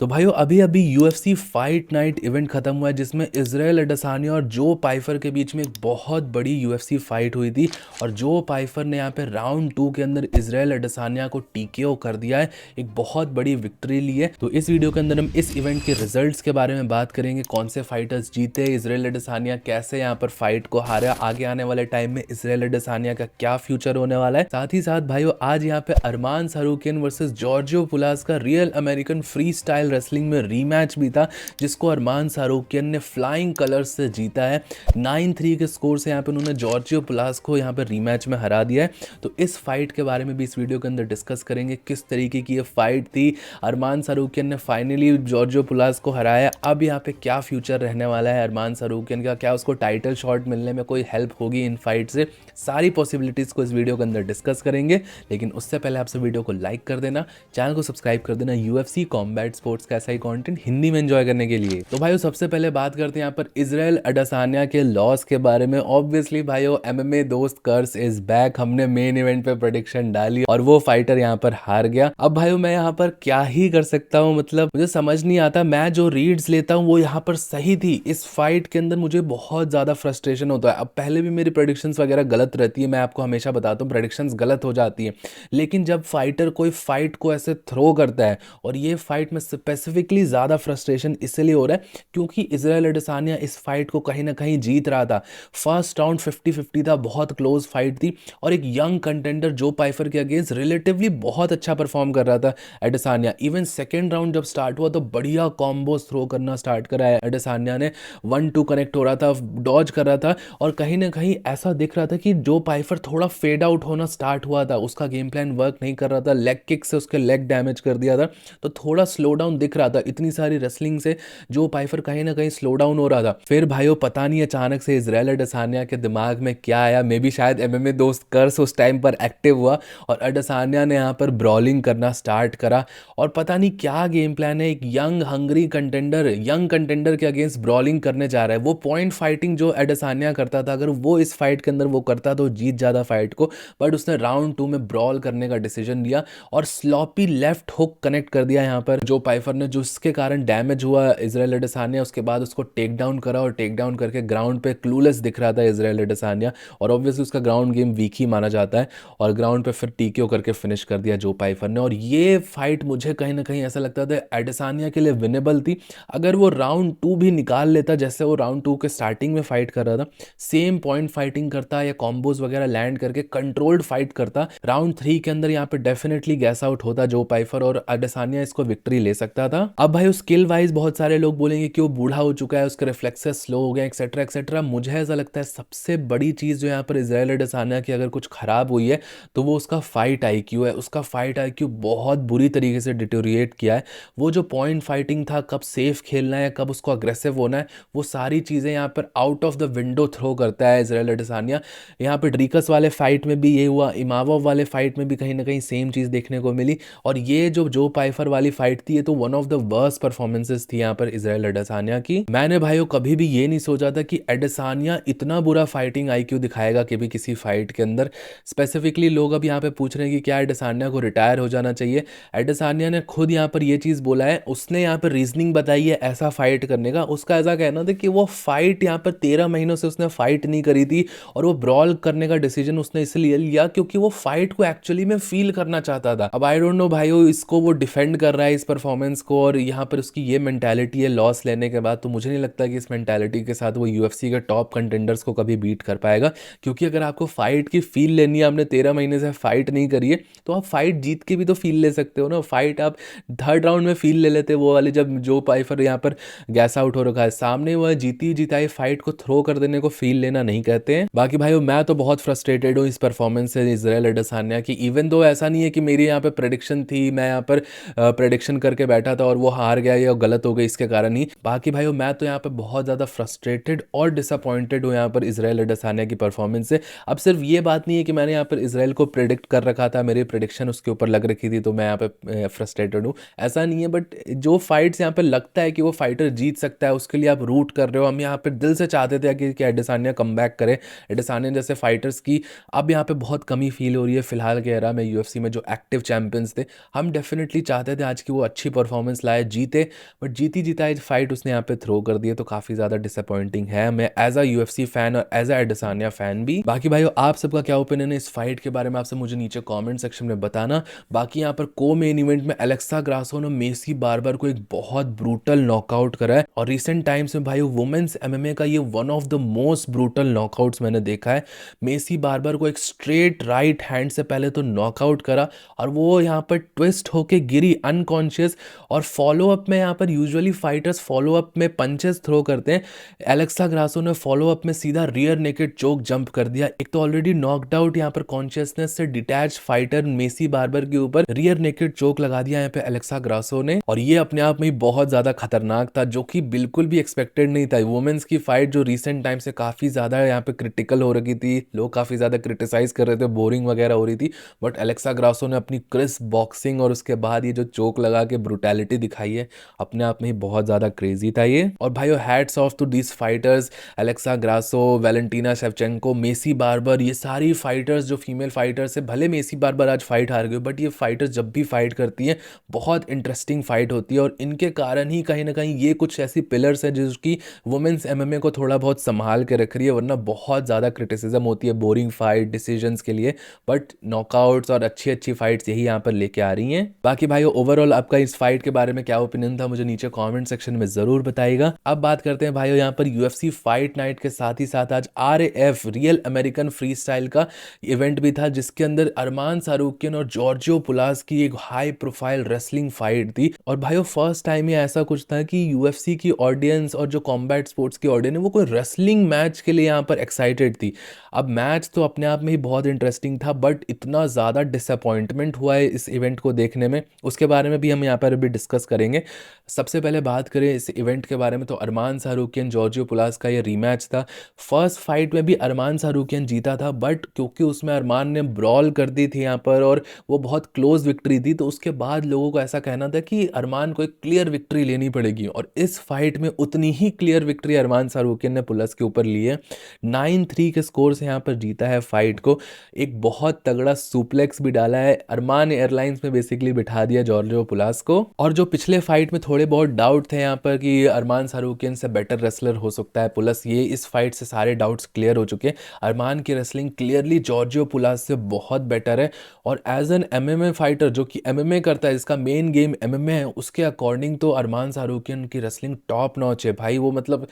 तो भाइयों अभी अभी यूएफसी फाइट नाइट इवेंट खत्म हुआ है जिसमें इजराइल अडेसानिया और जो पाइफर के बीच में एक बहुत बड़ी यूएफसी फाइट हुई थी। और जो पाइफर ने यहाँ पे राउंड 2 के अंदर इजराइल अडेसानिया को टीकेओ कर दिया है, एक बहुत बड़ी विक्ट्री ली है। तो इस वीडियो के अंदर हम इस इवेंट के रिजल्ट्स के बारे में बात करेंगे, कौन से फाइटर्स जीते, इजराइल अडेसानिया कैसे यहाँ पर फाइट को हारा, आगे आने वाले टाइम में इजराइल अडेसानिया का क्या फ्यूचर होने वाला है। साथ ही साथ भाइयों आज यहाँ पे अरमान सारूकियन वर्सेस जॉर्जियो पुलास का real American free style wrestling में रीमैच भी था, जिसको अरमान सारूकियन ने फ्लाइंग कलर्स से जीता है। 9-3 के स्कोर से यहाँ पे उन्होंने जॉर्जियो पुलास को यहाँ पे रीमैच में हरा दिया है। तो इस फाइट के बारे में भी इस वीडियो के अंदर डिस्कस करेंगे, किस तरीके की ये फाइट थी, अरमान सारूकियन ने फाइनली जॉर्जियो पुलास को हराया, अब यहाँ पे क्या फ्यूचर रहने वाला है अरमान सारूकियन का, क्या उसको टाइटल शॉट मिलने में कोई हेल्प होगी इन फाइट से, सारी पॉसिबिलिटीज को इस वीडियो के अंदर डिस्कस करेंगे। लेकिन उससे पहले आपसे वीडियो को लाइक कर देना, चैनल को सब्सक्राइब कर देना यूएफसी कॉम्बैट स्पोर्ट्स का ऐसा ही कंटेंट हिंदी में एंजॉय करने के लिए। तो भाइयों सबसे पहले बात करते हैं यहाँ पर इजराइल अडेसानिया के लॉस के बारे में। ऑब्वियसली भाइयों एमएमए दोस्त कर्स इज बैक, हमने मेन इवेंट पे प्रेडिक्शन डाली और वो फाइटर यहाँ पर हार गया। अब भाइयों मैं यहाँ पर क्या ही कर सकता हूँ, मतलब मुझे समझ नहीं आता, मैं जो रीड्स लेता हूँ वो यहाँ पर सही थी। इस फाइट के अंदर मुझे बहुत ज्यादा फ्रस्ट्रेशन होता है। अब पहले भी मेरी प्रेडिक्शंस वगैरह गलत रहती है, मैं आपको हमेशा बताता हूँ प्रेडिक्शंस गलत हो जाती है। लेकिन जब फाइटर कोई फाइट को ऐसे थ्रो करता है, और ये फाइट में स्पेसिफिकली ज़्यादा फ्रस्ट्रेशन इसलिए हो रहा है क्योंकि इजराइल अडेसानिया इस फाइट को कहीं ना कहीं जीत रहा था। फर्स्ट राउंड 50-50 था, बहुत क्लोज फाइट थी, और एक यंग कंटेंडर जो पाइफर के अगेंस्ट रिलेटिवली बहुत अच्छा परफॉर्म कर रहा था एडेसानिया। इवन सेकेंड राउंड जब स्टार्ट हुआ तो बढ़िया कॉम्बोज थ्रो करना स्टार्ट करा है एडेसानिया ने, 1-2 कनेक्ट हो रहा था, डॉज कर रहा था, और कहीं ना कहीं ऐसा दिख रहा था कि जो पाइफर थोड़ा फेड आउट होना स्टार्ट हुआ था, उसका गेम प्लान वर्क नहीं कर रहा था, लेग किक से उसके लेग डैमेज कर दिया था, तो थोड़ा स्लो डाउन दिख रहा था। इतनी सारी रेसलिंग से जो पाइफर कहीं ना कहीं स्लो डाउन हो रहा था। फिर भाइयों पता नहीं अचानक से इजराइल अडेसानिया के दिमाग में क्या आया, मे बी शायद एमएमए दोस्त कर्स उस टाइम पर एक्टिव हुआ और अडेसानिया ने यहाँ पर ब्रॉलिंग करना स्टार्ट करा। और पता नहीं क्या गेम प्लान है, एक young Hungary contender young contender के अगेंस्ट ब्रॉलिंग करने जा रहा है। वो पॉइंट फाइटिंग जो अडेसानिया करता था, अगर वो इस फाइट के अंदर वो करता तो जीत जाता फाइट को, बट उसने राउंड 2 में ब्रॉल करने का डिसीजन लिया और स्लॉपी लेफ्ट हुक कनेक्ट कर दिया यहाँ पर जो पाइफर ने, जिसके कारण डैमेज हुआ इजराइल अडेसानिया। उसके बाद उसको टेक डाउन करा और टेक डाउन करके ग्राउंड पे क्लूलेस दिख रहा था इजराइल अडेसानिया, और ऑब्वियसली उसका ग्राउंड गेम वीक ही माना जाता है, और ग्राउंड पे फिर टीकेओ करके फिनिश कर दिया जो पाइफर ने। और ये फाइट मुझे कहीं ना कहीं ऐसा लगता था एडेसानिया के लिए विनेबल थी। अगर वो राउंड 2 भी निकाल लेता, जैसे वो राउंड 2 के स्टार्टिंग में फाइट कर रहा था, सेम पॉइंट फाइटिंग करता या कॉम्बोज वगैरह लैंड करके कंट्रोल्ड फाइट करता, राउंड 3 के अंदर यहाँ पे डेफिनेटली गैस आउट होता जो पाइफर, और अडेसानिया इसको विक्ट्री ले सकता था। अब भाई स्किल वाइज बहुत सारे लोग बोलेंगे कि वो बूढ़ा हो चुका है, उसके रिफ्लेक्सेस स्लो हो गए, एक्सेट्रा एक्सेट्रा। मुझे ऐसा लगता है सबसे बड़ी चीज जो यहाँ पर इजराइल अडेसानिया की अगर कुछ खराब हुई है तो वो उसका फाइट आईक्यू है। उसका फाइट आईक्यू बहुत बुरी तरीके से डिटोरिएट किया है। वो जो पॉइंट फाइटिंग था, कब सेफ खेलना है, कब उसको अग्रेसिव होना है, वो सारी चीजें यहाँ पर out of the window throw करता है इजराइल अडेसानिया। यहाँ पे ड्रीकस वाले फाइट में भी ये हुआ, इमावो वाले फाइट में भी कहीं ना कहीं सेम चीज देखने को मिली, और ये जो पाइफर वाली फाइट थी ये तो one of the worst performances थी यहाँ पर इजराइल अडेसानिया की। मैंने भाइयों कभी भी ये नहीं सोचा था कि एडेसानिया इतना बुरा फाइटिंग आईक्यू दिखाएगा कि भी किसी फाइट के अंदर। स्पेसिफिकली लोग अब यहाँ पे पूछ रहे हैं कि क्या एडेसानिया को रिटायर हो जाना चाहिए। एडेसानिया ने खुद यहाँ पर ये चीज बोला है, उसने यहाँ पर रीजनिंग बताई है ऐसा फाइट करने का। उसका ऐसा कहना था कि वो फाइट यहाँ पर 13 महीनों से उसने फाइट नहीं करी थी, और वो ब्रॉल करने का डिसीजन उसने इसलिए लिया क्योंकि वो फाइट को एक्चुअली में फील करना चाहता था। अब आई डोंट नो भाइयों, इसको वो डिफेंड कर रहा है इस परफॉर्मेंस को, और यहाँ पर उसकी ये मेंटालिटी है लॉस लेने के बाद, तो मुझे नहीं लगता कि इस मेंटालिटी के साथ वो यूएफसी के टॉप कंटेंडर्स को कभी बीट कर पाएगा। क्योंकि अगर आपको फाइट की फील लेनी है, आपने 13 महीने से फाइट नहीं करी है, तो आप फाइट जीत के भी तो फील ले सकते हो ना। फाइट आप थर्ड राउंड में फील ले लेते, वो वाली जब जो पाइफर यहाँ पर गैस आउट हो रखा है, सामने वह जीती जिताई फाइट को थ्रो कर देने को फील लेना नहीं कहते हैं। बाकी भाइयों मैं तो बहुत फ्रस्ट्रेटेड हूँ इस परफॉर्मेंस से इजराइल अडेसानिया की। इवन दो ऐसा नहीं है कि मेरी यहाँ पे प्रेडिक्शन थी, मैं यहाँ पर प्रेडिक्शन करके बैठा था और वो हार गया या गलत हो गई इसके कारण ही। बाकी भाइयों मैं तो यहाँ पे बहुत ज़्यादा फ्रस्ट्रेटेड और डिसअपॉइंटेड हूँ यहाँ पर इजराइल अडेसानिया की परफॉर्मेंस से। अब सिर्फ ये बात नहीं है कि मैंने यहाँ पर इजराइल को प्रेडिक्ट कर रखा था, मेरी प्रेडिक्शन उसके ऊपर लग रखी थी, तो मैं यहाँ पे फ्रस्ट्रेटेड हूँ, ऐसा नहीं है। बट जो फाइट्स यहाँ पे लगता है कि वो फाइटर जीत सकता है, उसके लिए आप रूट कर रहे हो। हम यहाँ पे दिल से चाहते थे कि एडेसानिया कमबैक करे, एडेसानिया जैसे फाइटर्स की अब यहाँ पे बहुत कमी फील हो रही है फिलहाल के एरा में यूएफसी में जो एक्टिव चैंपियंस थे। हम डेफिनेटली चाहते थे आज की वो अच्छी परफॉर्मेंस लाया, जीते, बट जीती जिताई फाइट उसने यहाँ पे थ्रो कर दी है, तो काफ़ी ज़्यादा डिसअपॉइंटिंग है मैं एज अ यूएफसी फैन और एज अ एडेसानिया फैन भी। बाकी भाइयों आप सबका क्या ओपिनियन है इस फाइट के बारे में, आपसे मुझे नीचे कमेंट सेक्शन में बताना। बाकी यहाँ पर को मेन इवेंट में एलेक्सा ग्रासो ने मेसी बार्बर को एक बहुत ब्रूटल नॉकआउट करा है, और रिसेंट टाइम्स में भाइयों वुमेन्स एमएमए का ये one of the most brutal knockouts मैंने देखा है। मेसी बार्बर को एक स्ट्रेट राइट हैंड से पहले तो नॉकआउट करा, और वो यहाँ पर ट्विस्ट होके गिरी अनकॉन्शियस, और फॉलो अप में यहाँ पर यूजुअली फाइटर्स फॉलो अप में पंचेस थ्रो करते हैं, एलेक्सा ग्रासो ने फॉलो अप में सीधा रियर नेकेड चोक जंप कर दिया। एक तो ऑलरेडी नॉकड आउट यहाँ पर कॉन्शियसनेस से डिटैच फाइटर मेसी बार्बर के ऊपर रियर नेकेड चोक लगा दिया यहाँ पे एलेक्सा ग्रासो ने, और ये अपने आप में ही बहुत ज्यादा खतरनाक था, जो कि बिल्कुल भी एक्सपेक्टेड नहीं था। वुमेन्स की फाइट जो रिसेंट टाइम से काफी ज्यादा यहाँ पे क्रिटिकल हो रही थी, लोग काफी ज्यादा क्रिटिसाइज कर रहे थे, बोरिंग वगैरह हो रही थी, बट एलेक्सा ग्रासो ने अपनी क्रिस्प बॉक्सिंग और उसके बाद ये जो चोक लगा के ब्रुटैलिटी दिखाई है, अपने आप में ही बहुत ज्यादा क्रेजी था ये। और भाइयों hats off to these fighters, Alexa Grasso, Valentina Shevchenko, Maycee Barber, ये सारी फाइटर्स जो फीमेल फाइटर्स है, भले मेसी बार्बर आज फाइट हार गए, बट ये फाइटर्स जब भी फाइट करती हैं बहुत इंटरेस्टिंग फाइट होती है, और इनके कारण ही कहीं ना कहीं ये कुछ ऐसी पिलर्स है जिसकी वुमेन्स एमएमए को थोड़ा बहुत संभाल के रख रही है, वरना बहुत ज़्यादा क्रिटिसिज्म होती है बोरिंग फाइट डिसीजंस के लिए, बट नॉकआउट्स और अच्छी अच्छी फाइट्स यही यहाँ पर लेके आ रही हैं। बाकी भाई ओवरऑल आपका इस फाइट के बारे में क्या ओपिनियन था, मुझे नीचे कमेंट सेक्शन में जरूर बताइएगा। अब बात करते हैं भाइयों यहाँ पर यूएफसी फाइट नाइट के साथ ही साथ आज RAF real American free style का इवेंट भी था, जिसके अंदर अरमान सारूकियन और जॉर्जियो पुलास की एक हाई प्रोफाइल रेसलिंग फाइट थी। और भाइयों फर्स्ट टाइम ही ऐसा कुछ था कि यूएफसी की ऑडियंस और जो कॉम्बैट स्पोर्ट्स की ऑडियंस है वो कोई रेसलिंग मैच के लिए यहाँ पर एक्साइटेड थी। अब मैच तो अपने आप में ही बहुत इंटरेस्टिंग था, बट इतना ज़्यादा डिसअपॉइंटमेंट हुआ है इस इवेंट को देखने में, उसके बारे में भी हम यहाँ पर अभी डिस्कस करेंगे। सबसे पहले बात करें इस इवेंट के बारे में, तो अरमान सारूकियन जॉर्जियो पुलास का ये रीमैच था। फर्स्ट फाइट में भी अरमान सारूकियन जीता था, बट क्योंकि उसमें अरमान ने ब्रॉल कर दी थी यहाँ पर और वो बहुत क्लोज विक्ट्री थी, तो उसके बाद लोगों को ऐसा कहना था कि अरमान को एक क्लियर विक्ट्री लेनी पड़ेगी, और इस फाइट में उतनी ही क्लियर विक्ट्री अरमान सारूकियन ने पुलास के ऊपर ली है। 9-3 के स्कोर से यहाँ पर जीता है फाइट को। एक बहुत तगड़ा सुप्लेक्स भी डाला है, अरमान एयरलाइंस में बेसिकली बिठा दिया जॉर्जियो पुलास को। और जो पिछले फाइट में थोड़े बहुत डाउट थे यहाँ पर कि अरमान सारूकियन से बेटर रेसलर हो सकता है पुलास, ये इस फाइट से सारे डाउट्स क्लियर हो चुके हैं। अरमान की रेसलिंग क्लियरली जॉर्जियो पुलास से बहुत बेटर है, और एज एन एमएमए फाइटर जो कि एमएमए करता है, इसका मेन गेम एमएमए है, उसके अकॉर्डिंग तो अरमान सारूकियन की रेसलिंग टॉप नॉच है भाई। वो मतलब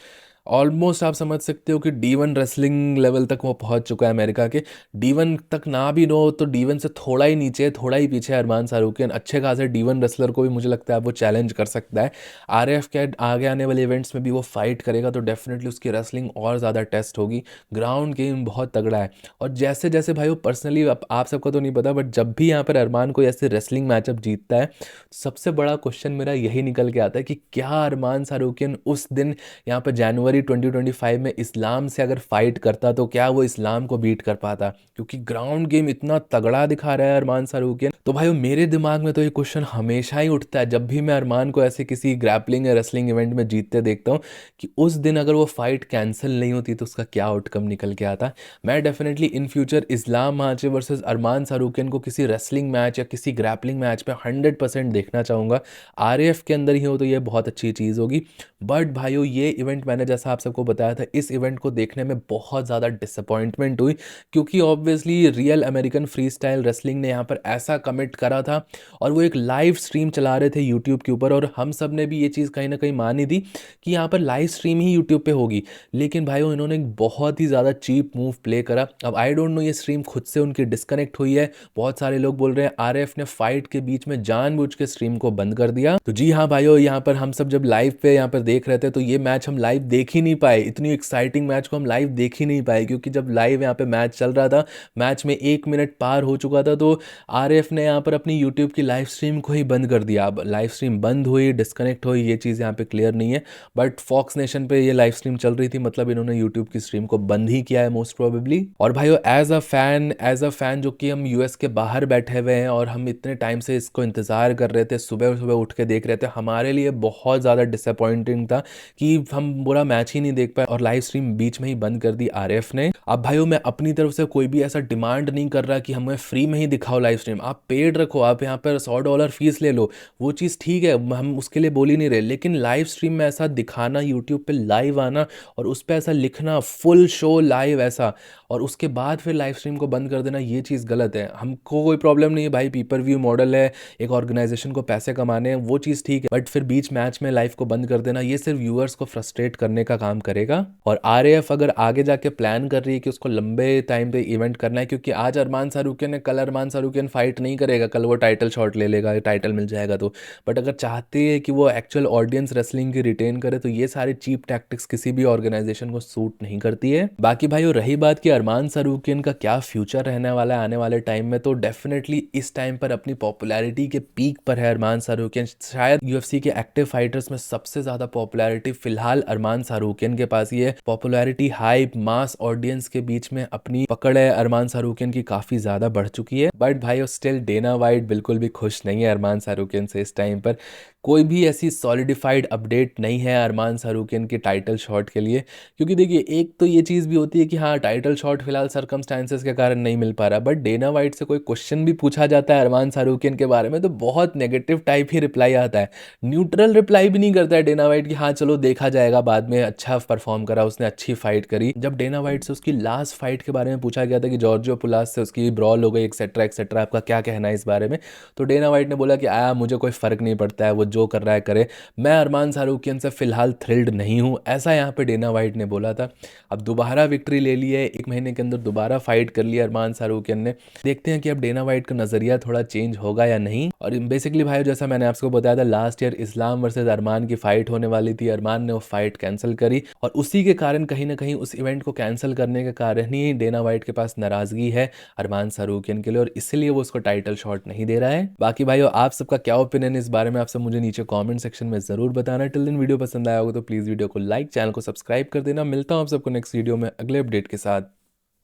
ऑलमोस्ट आप समझ सकते हो कि D1 रेसलिंग लेवल तक वो पहुंच चुका है अमेरिका के। D1 तक ना भी नो तो D1 से थोड़ा ही नीचे, थोड़ा ही पीछे अरमान सारूकियन। अच्छे खासे D1 रेसलर को भी मुझे लगता है वो चैलेंज कर सकता है। आरएफ के आगे आने वाले इवेंट्स में भी वो फाइट करेगा तो डेफिनेटली उसकी रेसलिंग और ज़्यादा टेस्ट होगी। ग्राउंड गेम बहुत तगड़ा है, और जैसे जैसे भाई वो पर्सनली आप सबको तो नहीं पता, बट जब भी यहाँ पर अरमान कोई ऐसे रेसलिंग मैचअप जीतता है, सबसे बड़ा क्वेश्चन मेरा यही निकल के आता है कि क्या अरमान सारूकियन उस दिन यहाँ पर जनवरी 2025 में इस्लाम से अगर फाइट करता तो क्या वो इस्लाम को बीट कर पाता, क्योंकि ग्राउंड गेम इतना तगड़ा दिखा रहा है अरमान सारूकियन। तो भाई मेरे दिमाग में तो ये क्वेश्चन हमेशा ही उठता है जब भी मैं अरमान को ऐसे किसी ग्रैपलिंग या रेसलिंग इवेंट में जीतते देखता हूँ, कि उस दिन अगर वो फाइट कैंसिल नहीं होती तो उसका क्या आउटकम निकल के आता। मैं definitely in future Islam Makhachev versus Arman Tsarukyan को किसी रेसलिंग मैच या किसी ग्रैपलिंग मैच पे 100% देखना चाहूँगा। आरएएफ के अंदर ही हो तो ये बहुत अच्छी चीज़ होगी। बट भाइयों ये इवेंट मैंने जैसा आप सबको बताया था, इस इवेंट को देखने में बहुत ज़्यादा डिसअपॉइंटमेंट हुई, क्योंकि obviously real American free style wrestling ने यहाँ पर ऐसा कमिट करा था, और वो एक लाइव स्ट्रीम चला रहे थे यूट्यूब के ऊपर, और हम सब ने भी ये चीज़ कहीं ना कहीं मानी थी कि यहाँ पर लाइव स्ट्रीम ही यूट्यूब पे होगी। लेकिन भाइयों इन्होंने एक बहुत ही ज़्यादा चीप मूव प्ले करा। अब आई डोंट नो ये स्ट्रीम खुद से उनकी डिस्कनेक्ट हुई है, बहुत सारे लोग बोल रहे हैं आरएफ ने फाइट के बीच में जानबूझ के स्ट्रीम को बंद कर दिया। तो जी हाँ भाइयों, यहाँ पर हम सब जब लाइव पे यहाँ पर देख रहे थे तो ये मैच हम लाइव देख ही नहीं पाए, इतनी एक्साइटिंग मैच को हम लाइव देख ही नहीं पाए, क्योंकि जब लाइव यहाँ पे मैच चल रहा था, मैच में 1 मिनट पार हो चुका था, तो आरएफ ने यहाँ पर अपनी यूट्यूब की लाइव स्ट्रीम को ही बंद कर दिया। अब लाइव स्ट्रीम बंद हुई, डिस्कनेक्ट हुई, ये चीज़ यहाँ पे क्लियर नहीं है, बट फॉक्स नेशन पे ये लाइव स्ट्रीम चल रही थी, मतलब इन्होंने यूट्यूब की स्ट्रीम को बंद ही किया है मोस्ट प्रोबेबली। और भाइयों एज अ फैन जो कि हम यूएस के बाहर बैठे हुए हैं और हम इतने टाइम से इसको इंतजार कर रहे थे, सुबह सुबह उठ के देख रहे थे, हमारे लिए बहुत ज़्यादा डिसअपॉइंटिंग था कि हम बुरा मैच मैच ही नहीं देख पाए और लाइव स्ट्रीम बीच में ही बंद कर दी आरएफ ने। अब भाइयों मैं अपनी तरफ से कोई भी ऐसा डिमांड नहीं कर रहा कि हमें फ्री में ही दिखाओ लाइव स्ट्रीम, आप पेड रखो, आप यहाँ पर $100 फीस ले लो, वो चीज़ ठीक है, हम उसके लिए बोल ही नहीं रहे, लेकिन लाइव स्ट्रीम में ऐसा दिखाना, यूट्यूब पे लाइव आना और उस पर ऐसा लिखना फुल शो लाइव ऐसा, और उसके बाद फिर लाइव स्ट्रीम को बंद कर देना, ये चीज़ गलत है। हमको कोई प्रॉब्लम नहीं है भाई, पेपर व्यू मॉडल है, एक ऑर्गेनाइजेशन को पैसे कमाने हैं, वो चीज़ ठीक है, बट फिर बीच मैच में लाइव को बंद कर देना ये सिर्फ व्यूअर्स को फ्रस्ट्रेट करने का काम करेगा। और आरएएफ अगर आगे जाके प्लान कर रही है कि उसको लंबे टाइम पे इवेंट करना है, क्योंकि आज अरमान शाहरुखियन ने, कल अरमान शाहरुखियन फाइट नहीं करेगा, कल वो टाइटल शॉट ले लेगा, टाइटल मिल जाएगा तो, बट अगर चाहते हैं कि वो एक्चुअल ऑडियंस रेसलिंग की रिटेन करे तो ये सारे चीप टैक्टिक्स किसी भी ऑर्गेनाइजेशन को सूट नहीं करती है। बाकी भाई रही बात कि अरमान शाहरुखियन का क्या फ्यूचर रहने वाला है आने वाले टाइम में, तो डेफिनेटली इस टाइम पर अपनी पॉपुलैरिटी के पीक पर है अरमान शाहरुखियन। शायद यूएफसी के एक्टिव फाइटर्स में सबसे ज्यादा पॉपुलैरिटी फिलहाल अरमान शाहरुखियन के पास ही है। पॉपुलैरिटी, हाइप, मास ऑडियंस के बीच में अपनी पकड़ है अरमान शाहरुखियन की काफी ज्यादा बढ़ चुकी है। बट भाई स्टिल डेना वाइट बिल्कुल भी खुश नहीं है अरमान शाहरुखियन से इस टाइम पर। कोई भी ऐसी सॉलिडिफाइड अपडेट नहीं है अरमान शाहरुखियन के टाइटल शॉट के लिए, क्योंकि देखिए एक तो ये चीज़ भी होती है कि हाँ टाइटल शॉट फिलहाल सर्कमस्टांसेस के कारण नहीं मिल पा रहा, बट डेना वाइट से कोई क्वेश्चन भी पूछा जाता है अरमान शाहरुखियन के बारे में तो बहुत नेगेटिव टाइप ही रिप्लाई आता है, न्यूट्रल रिप्लाई भी नहीं करता है डेना वाइट कि हाँ चलो देखा जाएगा बाद में, अच्छा परफॉर्म करा उसने, अच्छी फाइट करी। जब डेना वाइट से उसकी लास्ट फाइट के बारे में पूछा गया था कि जॉर्जियो पुलास से उसकी ब्रॉल हो गई एक्सेट्रा एक्सेट्रा, आपका क्या कहना है इस बारे में, तो डेना वाइट ने बोला कि मुझे कोई फर्क नहीं पड़ता है, वो जो कर रहा है करे, मैं अरमान शाहरुखियन से फिलहाल थ्रिल्ड नहीं हूँ, ऐसा यहाँ पे डेना वाइट ने बोला था। अब दोबारा विक्ट्री ले ली है, 1 महीने के अंदर दोबारा फाइट कर लिया अरमान शाहरुखियन ने, देखते हैं कि अब डेना वाइट का नजरिया थोड़ा चेंज होगा या नहीं। और बेसिकली भाई जैसा मैंने आपको बताया था लास्ट ईयर इस्लाम वर्सेस अरमान की फाइट होने वाली थी, अरमान ने वो फाइट कैंसिल करी और उसी के कारण कहीं ना कहीं उस इवेंट को कैंसिल करने के कारण ही डेना वाइट के पास नाराजगी है अरमान शाहरुखियन के लिए और इसलिए वो उसको टाइटल शॉट नहीं दे रहा है। बाकी भाई आप सबका क्या ओपिनियन इस बारे में, आप सब मुझे नीचे कमेंट सेक्शन में जरूर बताना। टिल दिन वीडियो पसंद आया होगा तो प्लीज वीडियो को लाइक, चैनल को सब्सक्राइब कर देना। मिलता हूं आप सबको नेक्स्ट वीडियो में अगले अपडेट के साथ।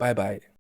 Bye bye.